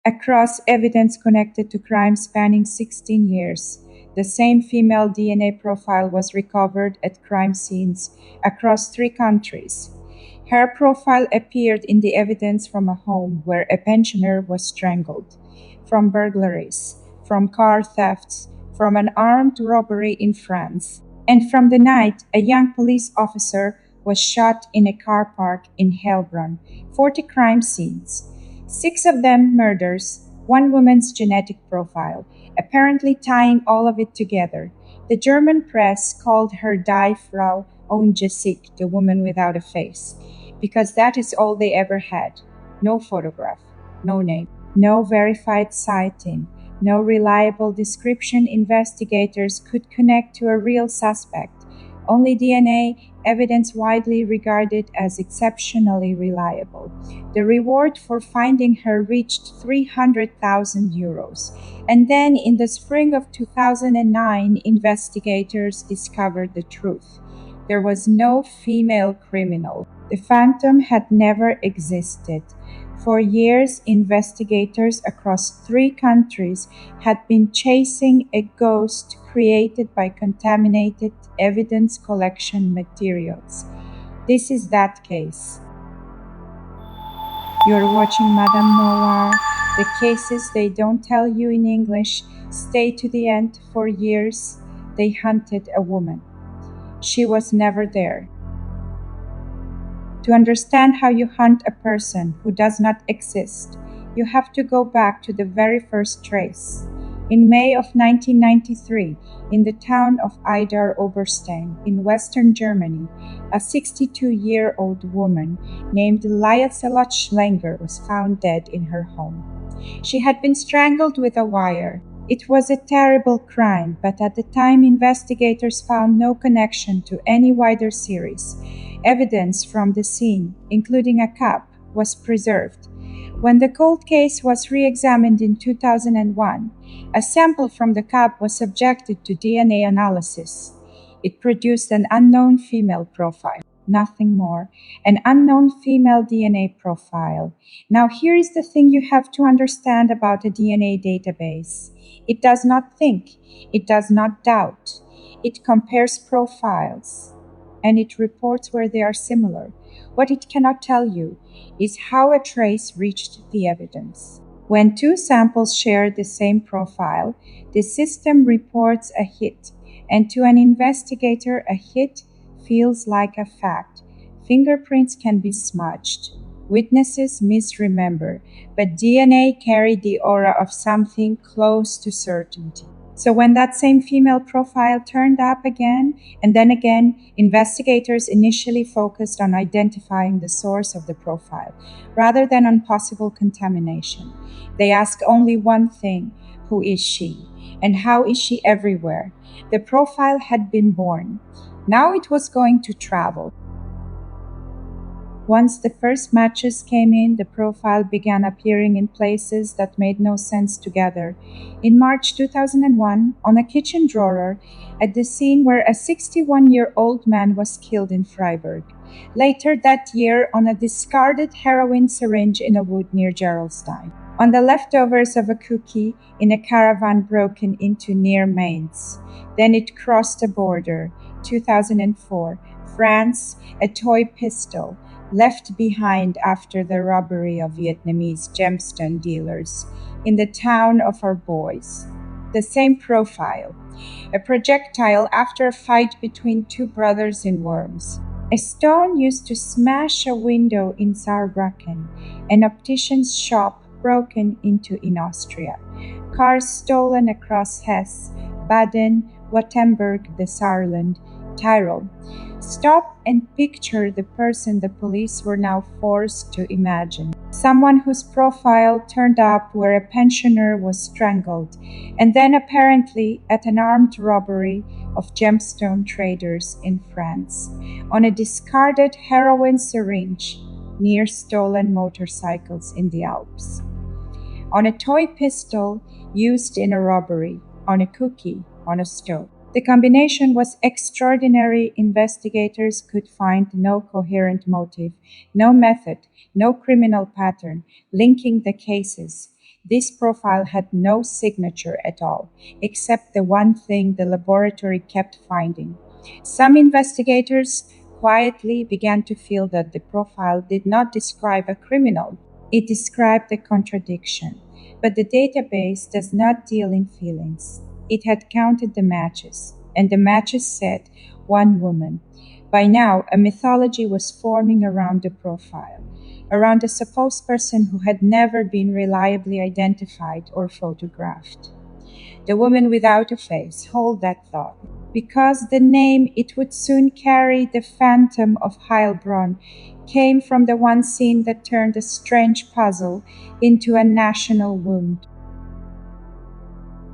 across evidence connected to crimes spanning 16 years. The same female DNA profile was recovered at crime scenes across 3 countries. Her profile appeared in the evidence from a home where a pensioner was strangled, from burglaries, from car thefts, from an armed robbery in France, and from the night a young police officer was shot in a car park in Heilbronn. 40 crime scenes, 6 of them murders, one woman's genetic profile, apparently tying all of it together. The German press called her Die Frau ohne Gesicht, the woman without a face, because that is all they ever had. No photograph, no name, no verified sighting, no reliable description investigators could connect to a real suspect. Only DNA, evidence widely regarded as exceptionally reliable. The reward for finding her reached €300,000. And then in the spring of 2009, investigators discovered the truth. There was no female criminal. The phantom had never existed. For years, investigators across 3 countries had been chasing a ghost created by contaminated evidence collection materials. This is that case. You're watching Madame Noir. The cases they don't tell you in English. Stay to the end. For years, they hunted a woman. She was never there. To understand how you hunt a person who does not exist, you have to go back to the very first trace. In May of 1993, in the town of Idar-Oberstein in western Germany, a 62-year-old woman named Lieselot Schlenger was found dead in her home. She had been strangled with a wire. It was a terrible crime, but at the time investigators found no connection to any wider series. Evidence from the scene, including a cup, was preserved. When the cold case was re-examined in 2001, a sample from the cup was subjected to DNA analysis. It produced an unknown female profile. Nothing more. An unknown female DNA profile. Now here is the thing you have to understand about a DNA database. It does not think. It does not doubt. It compares profiles. And it reports where they are similar. What it cannot tell you is how a trace reached the evidence. When 2 samples share the same profile, the system reports a hit, and to an investigator, a hit feels like a fact. Fingerprints can be smudged. Witnesses misremember, but DNA carried the aura of something close to certainty. So when that same female profile turned up again and then again, investigators initially focused on identifying the source of the profile, rather than on possible contamination. They asked only one thing: who is she? And how is she everywhere? The profile had been born. Now it was going to travel. Once the first matches came in, the profile began appearing in places that made no sense together. In March 2001, on a kitchen drawer, at the scene where a 61-year-old man was killed in Freiburg. Later that year, on a discarded heroin syringe in a wood near Gerolstein. On the leftovers of a cookie in a caravan broken into near Mainz. Then it crossed a border. 2004, France, a toy pistol, left behind after the robbery of Vietnamese gemstone dealers in the town of our boys. The same profile. A projectile after a fight between 2 brothers in Worms. A stone used to smash a window in Saarbrücken. An optician's shop broken into in Austria. Cars stolen across Hesse, Baden, Württemberg, the Saarland, Tyrol. Stop and picture the person the police were now forced to imagine. Someone whose profile turned up where a pensioner was strangled, and then apparently at an armed robbery of gemstone traders in France, on a discarded heroin syringe near stolen motorcycles in the Alps, on a toy pistol used in a robbery, on a cookie, on a stove. The combination was extraordinary. Investigators could find no coherent motive, no method, no criminal pattern linking the cases. This profile had no signature at all, except the one thing the laboratory kept finding. Some investigators quietly began to feel that the profile did not describe a criminal, it described a contradiction. But the database does not deal in feelings. It had counted the matches, and the matches said one woman. By now, a mythology was forming around the profile, around a supposed person who had never been reliably identified or photographed. The woman without a face, hold that thought. Because the name it would soon carry, the Phantom of Heilbronn, came from the one scene that turned a strange puzzle into a national wound.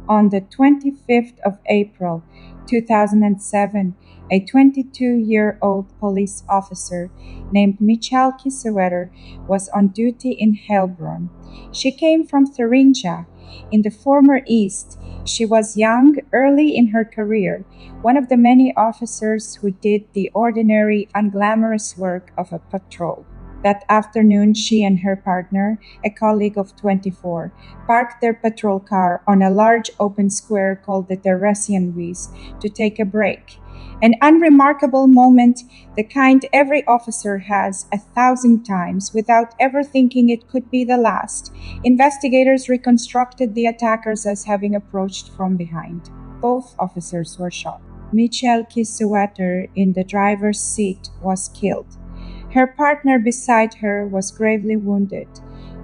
On the 25th of April 2007, a 22-year-old police officer named Michèle Kiesewetter was on duty in Heilbronn. She came from Thuringia, in the former East. She was young, early in her career, one of the many officers who did the ordinary, unglamorous work of a patrol. That afternoon, she and her partner, a colleague of 24, parked their patrol car on a large open square called the Theresienwiese to take a break. An unremarkable moment, the kind every officer has 1,000 times without ever thinking it could be the last. Investigators reconstructed the attackers as having approached from behind. Both officers were shot. Michèle Kiesewetter, in the driver's seat, was killed. Her partner beside her was gravely wounded,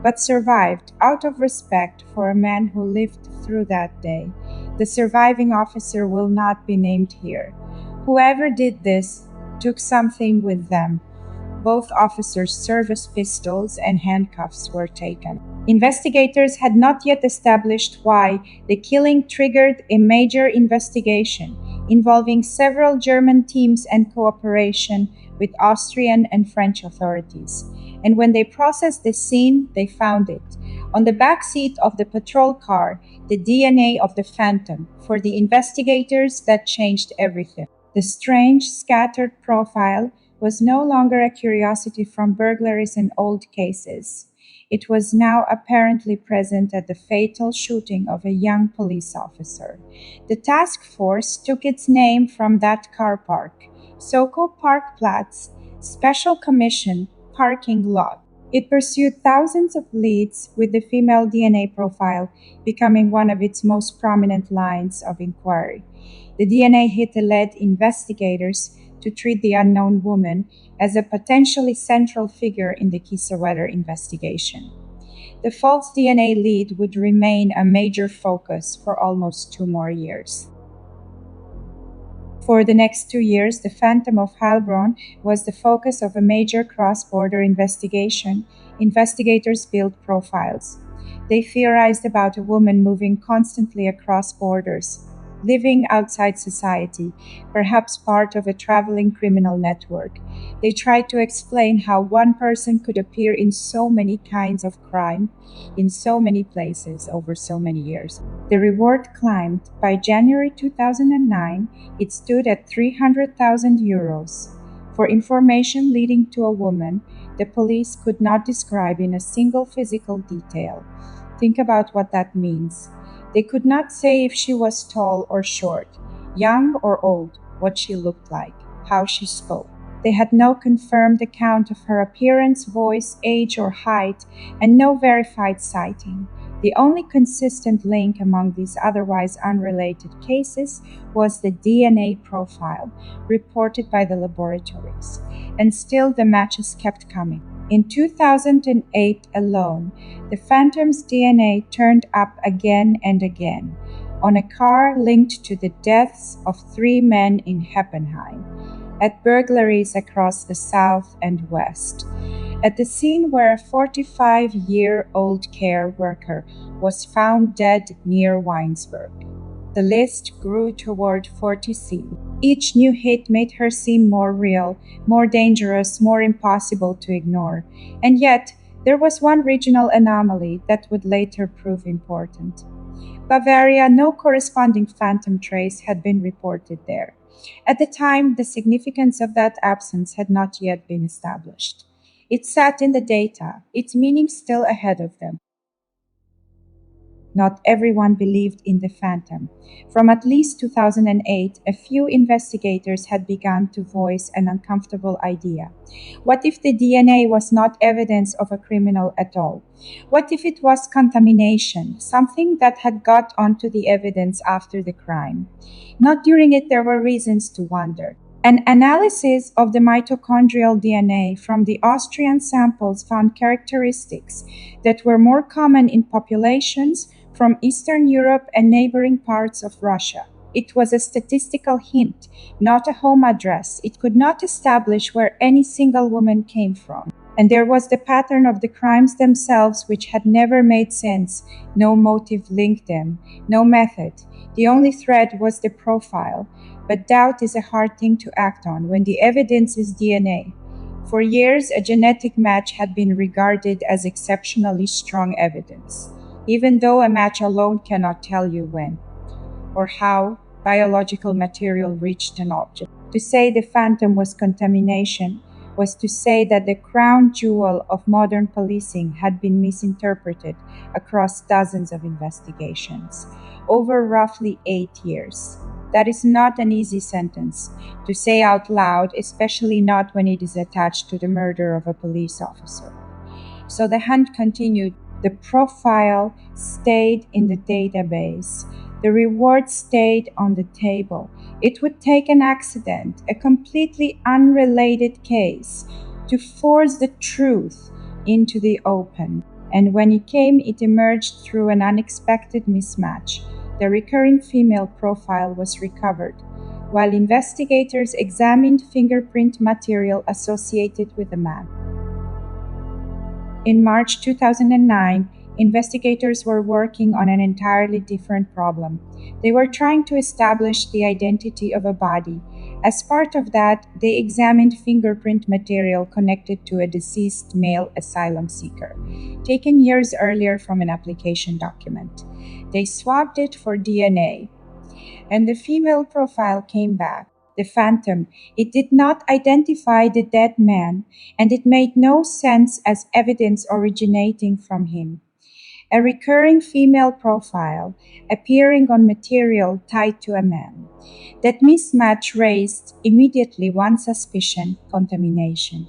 but survived out of respect for a man who lived through that day. The surviving officer will not be named here. Whoever did this took something with them. Both officers' service pistols and handcuffs were taken. Investigators had not yet established why the killing triggered a major investigation involving several German teams and cooperation with Austrian and French authorities. And when they processed the scene, they found it. On the back seat of the patrol car, the DNA of the Phantom. For the investigators, that changed everything. The strange, scattered profile was no longer a curiosity from burglaries and old cases. It was now apparently present at the fatal shooting of a young police officer. The task force took its name from that car park, Soko Parkplatz, Special Commission Parking Lot. It pursued thousands of leads, with the female DNA profile becoming one of its most prominent lines of inquiry. The DNA hit led investigators to treat the unknown woman as a potentially central figure in the Kiesewetter investigation. The false DNA lead would remain a major focus for almost 2 more years. For the next 2 years, the Phantom of Heilbronn was the focus of a major cross-border investigation. Investigators built profiles. They theorized about a woman moving constantly across borders, living outside society, perhaps part of a traveling criminal network. They tried to explain how one person could appear in so many kinds of crime, in so many places over so many years. The reward climbed. By January 2009, it stood at €300,000. For information leading to a woman the police could not describe in a single physical detail. Think about what that means. They could not say if she was tall or short, young or old, what she looked like, how she spoke. They had no confirmed account of her appearance, voice, age, or height, and no verified sighting. The only consistent link among these otherwise unrelated cases was the DNA profile reported by the laboratories. And still the matches kept coming. In 2008 alone, the Phantom's DNA turned up again and again on a car linked to the deaths of 3 men in Heppenheim, at burglaries across the south and west, at the scene where a 45-year-old care worker was found dead near Weinsberg. The list grew toward 40 scenes. Each new hit made her seem more real, more dangerous, more impossible to ignore. And yet, there was one regional anomaly that would later prove important. Bavaria, no corresponding phantom trace had been reported there. At the time, the significance of that absence had not yet been established. It sat in the data, its meaning still ahead of them. Not everyone believed in the phantom. From at least 2008, a few investigators had begun to voice an uncomfortable idea. What if the DNA was not evidence of a criminal at all? What if it was contamination, something that had got onto the evidence after the crime? Not during it, there were reasons to wonder. An analysis of the mitochondrial DNA from the Austrian samples found characteristics that were more common in populations from Eastern Europe and neighboring parts of Russia. It was a statistical hint, not a home address. It could not establish where any single woman came from. And there was the pattern of the crimes themselves, which had never made sense. No motive linked them, no method. The only thread was the profile. But doubt is a hard thing to act on when the evidence is DNA. For years, a genetic match had been regarded as exceptionally strong evidence, even though a match alone cannot tell you when or how biological material reached an object. To say the phantom was contamination was to say that the crown jewel of modern policing had been misinterpreted across dozens of investigations over roughly 8 years. That is not an easy sentence to say out loud, especially not when it is attached to the murder of a police officer. So the hunt continued. The profile stayed in the database. The reward stayed on the table. It would take an accident, a completely unrelated case, to force the truth into the open. And when it came, it emerged through an unexpected mismatch. The recurring female profile was recovered, while investigators examined fingerprint material associated with the man. In March 2009, investigators were working on an entirely different problem. They were trying to establish the identity of a body. As part of that, they examined fingerprint material connected to a deceased male asylum seeker, taken years earlier from an application document. They swabbed it for DNA, and the female profile came back. The phantom. It did not identify the dead man, and it made no sense as evidence originating from him. A recurring female profile appearing on material tied to a man. That mismatch raised immediately one suspicion: contamination.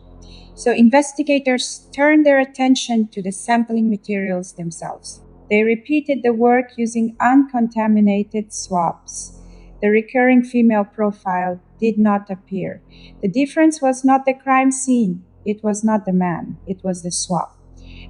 So investigators turned their attention to the sampling materials themselves. They repeated the work using uncontaminated swabs. The recurring female profile did not appear. The difference was not the crime scene. It was not the man. It was the swab.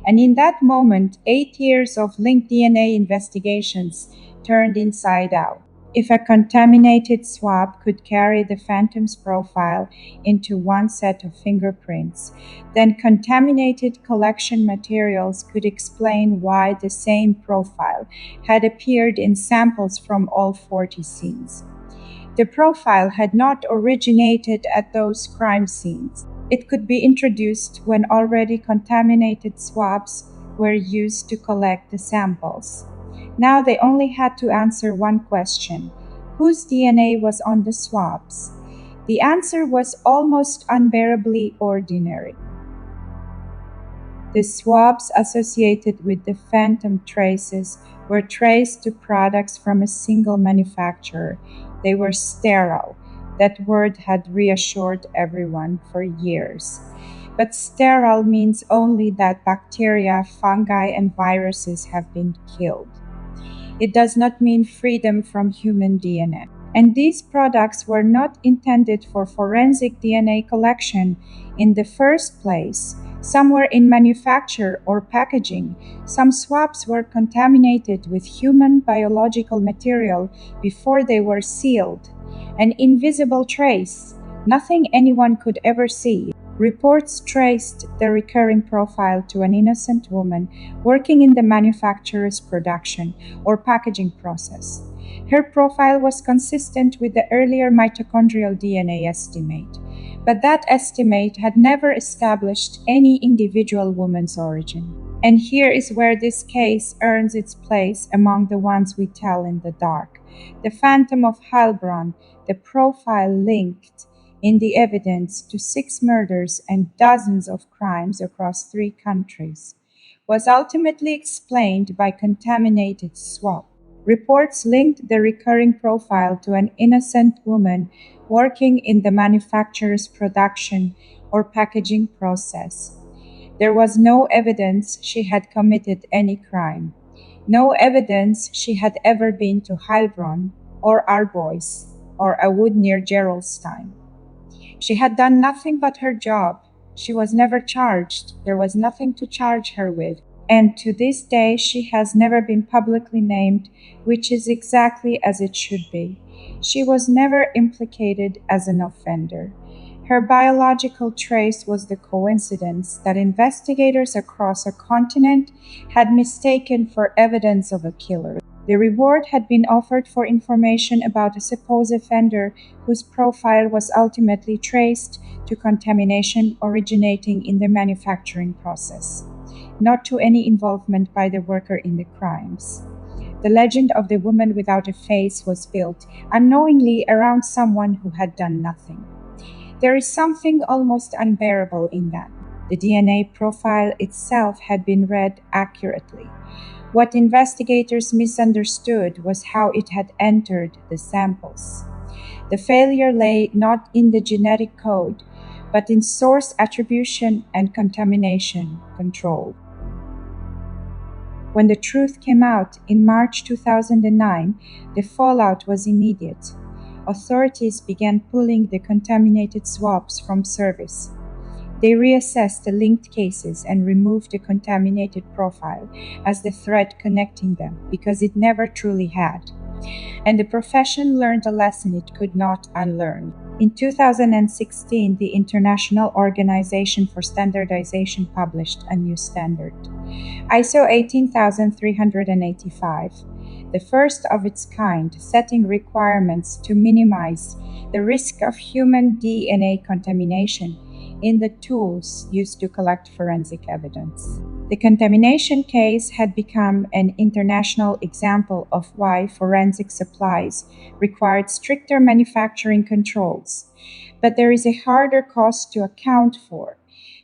And in that moment, 8 years of linked DNA investigations turned inside out. If a contaminated swab could carry the phantom's profile into one set of fingerprints, then contaminated collection materials could explain why the same profile had appeared in samples from all 40 scenes. The profile had not originated at those crime scenes. It could be introduced when already contaminated swabs were used to collect the samples. Now they only had to answer one question: whose DNA was on the swabs? The answer was almost unbearably ordinary. The swabs associated with the phantom traces were traced to products from a single manufacturer. They were sterile. That word had reassured everyone for years. But sterile means only that bacteria, fungi, and viruses have been killed. It does not mean freedom from human DNA. And these products were not intended for forensic DNA collection in the first place. Some were in manufacture or packaging. Some swabs were contaminated with human biological material before they were sealed. An invisible trace, nothing anyone could ever see. Reports traced the recurring profile to an innocent woman working in the manufacturer's production or packaging process. Her profile was consistent with the earlier mitochondrial DNA estimate, but that estimate had never established any individual woman's origin. And here is where this case earns its place among the ones we tell in the dark. The Phantom of Heilbronn, the profile linked in the evidence to 6 murders and dozens of crimes across 3 countries. was ultimately explained by contaminated swab. Reports linked the recurring profile to an innocent woman working in the manufacturer's production or packaging process. There was no evidence she had committed any crime, no evidence she had ever been to Heilbronn or Arbois or a wood near Gerolstein. She had done nothing but her job. She was never charged. There was nothing to charge her with. And to this day, she has never been publicly named, which is exactly as it should be. She was never implicated as an offender. Her biological trace was the coincidence that investigators across a continent had mistaken for evidence of a killer. The reward had been offered for information about a supposed offender whose profile was ultimately traced to contamination originating in the manufacturing process, not to any involvement by the worker in the crimes. The legend of the woman without a face was built unknowingly around someone who had done nothing. There is something almost unbearable in that. The DNA profile itself had been read accurately. What investigators misunderstood was how it had entered the samples. The failure lay not in the genetic code, but in source attribution and contamination control. When the truth came out in March 2009, the fallout was immediate. Authorities began pulling the contaminated swabs from service. They reassessed the linked cases and removed the contaminated profile as the thread connecting them because it never truly had. And the profession learned a lesson it could not unlearn. In 2016, the International Organization for Standardization published a new standard, ISO 18385, the first of its kind, setting requirements to minimize the risk of human DNA contamination in the tools used to collect forensic evidence. The contamination case had become an international example of why forensic supplies required stricter manufacturing controls. But there is a harder cost to account for,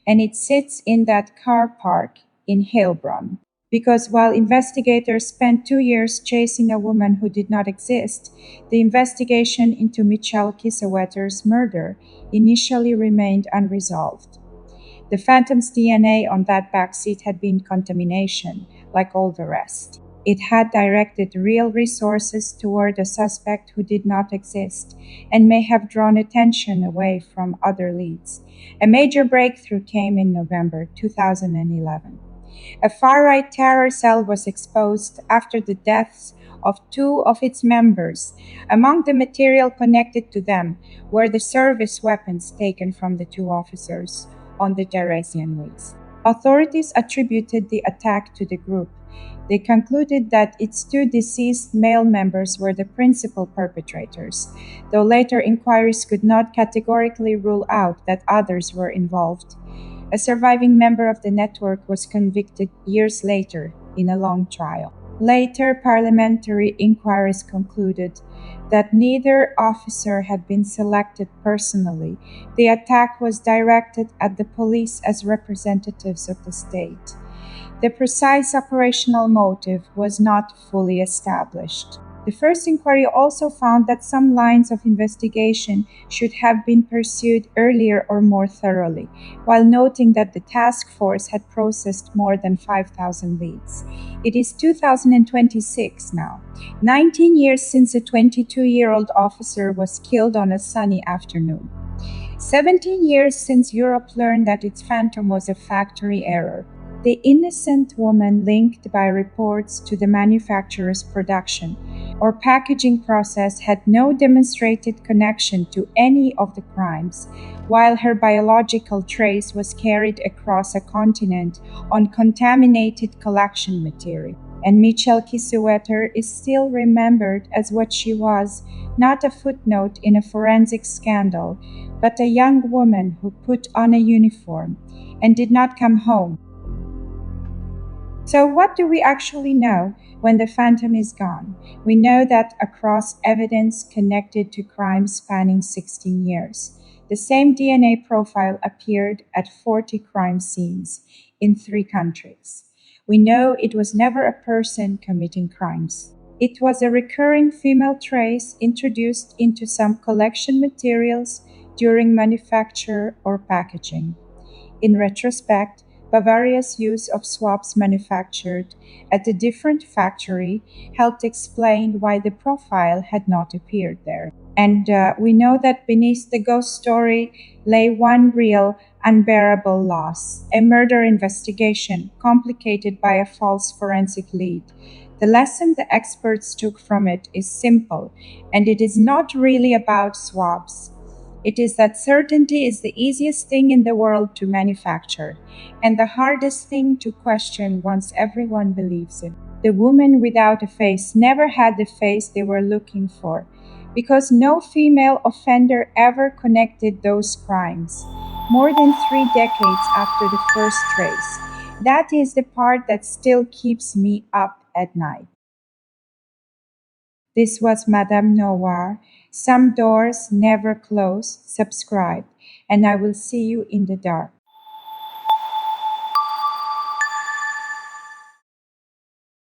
and it sits in that car park in Heilbronn. Because while investigators spent 2 years chasing a woman who did not exist, the investigation into Michèle Kiesewetter's murder initially remained unresolved. The Phantom's DNA on that back seat had been contamination, like all the rest. It had directed real resources toward a suspect who did not exist and may have drawn attention away from other leads. A major breakthrough came in November 2011. A far-right terror cell was exposed after the deaths of two of its members. Among the material connected to them were the service weapons taken from the two officers on the Theresian weeks. Authorities attributed the attack to the group. They concluded that its two deceased male members were the principal perpetrators, though later inquiries could not categorically rule out that others were involved. A surviving member of the network was convicted years later in a long trial. Later parliamentary inquiries concluded that neither officer had been selected personally. The attack was directed at the police as representatives of the state. The precise operational motive was not fully established. The first inquiry also found that some lines of investigation should have been pursued earlier or more thoroughly, while noting that the task force had processed more than 5,000 leads. It is 2026 now, 19 years since a 22-year-old officer was killed on a sunny afternoon. 17 years since Europe learned that its Phantom was a factory error. The innocent woman linked by reports to the manufacturer's production or packaging process had no demonstrated connection to any of the crimes, while her biological trace was carried across a continent on contaminated collection material. And Michèle Kiesewetter is still remembered as what she was, not a footnote in a forensic scandal, but a young woman who put on a uniform and did not come home. So what do we actually know when the Phantom is gone? We know that across evidence connected to crimes spanning 16 years, the same DNA profile appeared at 40 crime scenes in 3 countries. We know it was never a person committing crimes. It was a recurring female trace introduced into some collection materials during manufacture or packaging. In retrospect, Bavaria's use of swabs manufactured at a different factory helped explain why the profile had not appeared there. And we know that beneath the ghost story lay one real, unbearable loss, a murder investigation complicated by a false forensic lead. The lesson the experts took from it is simple, and it is not really about swabs. It is that certainty is the easiest thing in the world to manufacture, and the hardest thing to question once everyone believes it. The woman without a face never had the face they were looking for, because no female offender ever connected those crimes. More than 3 decades after the first trace. That is the part that still keeps me up at night. This was Madame Noir. Some doors never close. Subscribe, and I will see you in the dark.